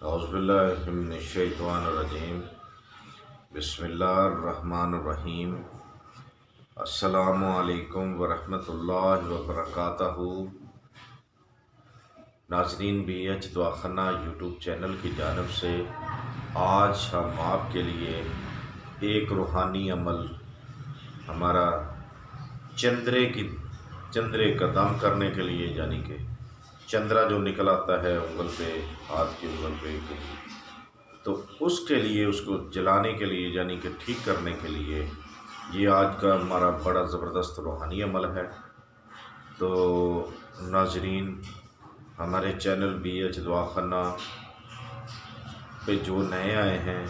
اعوذ باللہ من الشیطان الرجیم، بسم اللہ الرحمن الرحیم۔ السلام علیکم ورحمۃ اللہ وبرکاتہ۔ ناظرین، بی ایچ دعاخانہ یوٹیوب چینل کی جانب سے آج ہم آپ کے لیے ایک روحانی عمل، ہمارا چندرے کا دم کرنے کے لیے، یعنی کہ چندرا جو نکل آتا ہے انگل پہ، ہاتھ کی انگل پہ، تو اس کے لیے، اس کو جلانے کے لیے، یعنی کہ ٹھیک کرنے کے لیے، یہ آج کا ہمارا بڑا زبردست روحانی عمل ہے۔ تو ناظرین، ہمارے چینل بی ایچ دعاخانہ پہ جو نئے آئے ہیں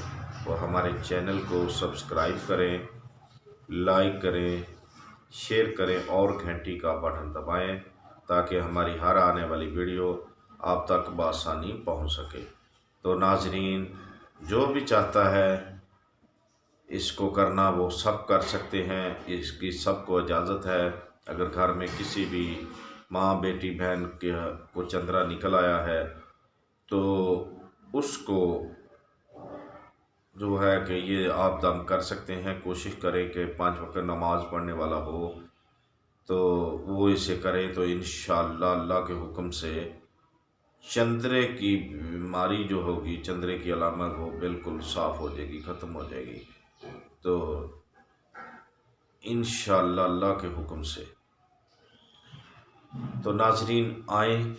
وہ ہمارے چینل کو سبسکرائب کریں، لائک کریں، شیئر کریں اور گھنٹی کا بٹن دبائیں تاکہ ہماری ہر آنے والی ویڈیو آپ تک بآسانی پہنچ سکے۔ تو ناظرین، جو بھی چاہتا ہے اس کو کرنا وہ سب کر سکتے ہیں، اس کی سب کو اجازت ہے۔ اگر گھر میں کسی بھی ماں، بیٹی، بہن کو چندرا نکل آیا ہے تو اس کو جو ہے کہ یہ آپ دم کر سکتے ہیں۔ کوشش کریں کہ 5 وقت نماز پڑھنے والا ہو تو وہ اسے کرے، تو انشاءاللہ اللہ کے حکم سے چندرے کی بیماری جو ہوگی، چندرے کی علامت وہ بالکل صاف ہو جائے گی، ختم ہو جائے گی۔ تو انشاءاللہ اللہ کے حکم سے۔ تو ناظرین آئیں،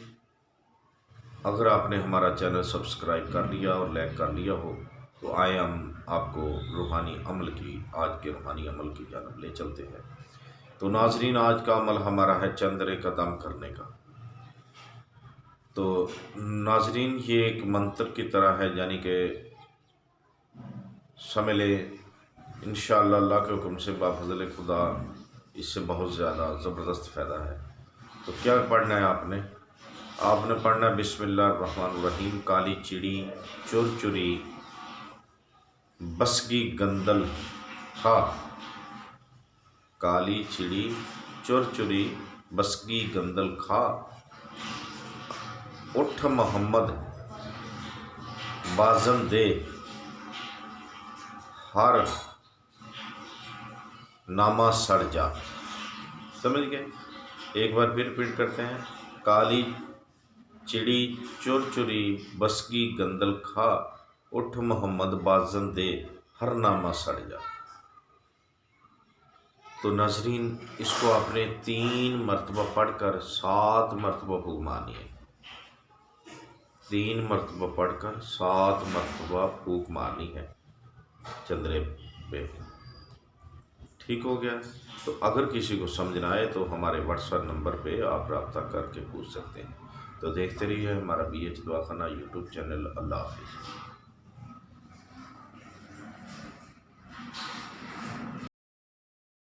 اگر آپ نے ہمارا چینل سبسکرائب کر لیا اور لائک کر لیا ہو تو آئیں ہم آپ کو روحانی عمل کی، آج کے روحانی عمل کی جانب لے چلتے ہیں۔ تو ناظرین، آج کا عمل ہمارا ہے چندرے کا دم کرنے کا۔ تو ناظرین، یہ ایک منتر کی طرح ہے، یعنی کہ سمجھ لیں انشاءاللہ اللہ کے حکم سے بفضل خدا اس سے بہت زیادہ زبردست فائدہ ہے۔ تو کیا پڑھنا ہے آپ نے پڑھنا ہے بسم اللہ الرحمن الرحیم۔ کالی چڑی چور چری بسگی گندل کھا، کالی چڑی چور چری بسگی گندل کھا، اٹھ محمد بازن دے ہر نامہ سڑ جا۔ سمجھ گئے؟ ایک بار پھر ریپیٹ کرتے ہیں۔ کالی چڑی چور چری بسگی گندل کھا، اٹھ محمد بازن دے ہر نامہ سڑ جا۔ تو ناظرین، اس کو آپ نے 3 مرتبہ پڑھ کر 7 مرتبہ پھونک مارنی ہے۔ 3 مرتبہ پڑھ کر 7 مرتبہ پھونک مارنی ہے چندرے پہ۔ ٹھیک ہو گیا؟ تو اگر کسی کو سمجھنا آئے تو ہمارے واٹس ایپ نمبر پہ آپ رابطہ کر کے پوچھ سکتے ہیں۔ تو دیکھتے رہیے ہمارا بی ایچ دعاخانہ یوٹیوب چینل۔ اللہ حافظ۔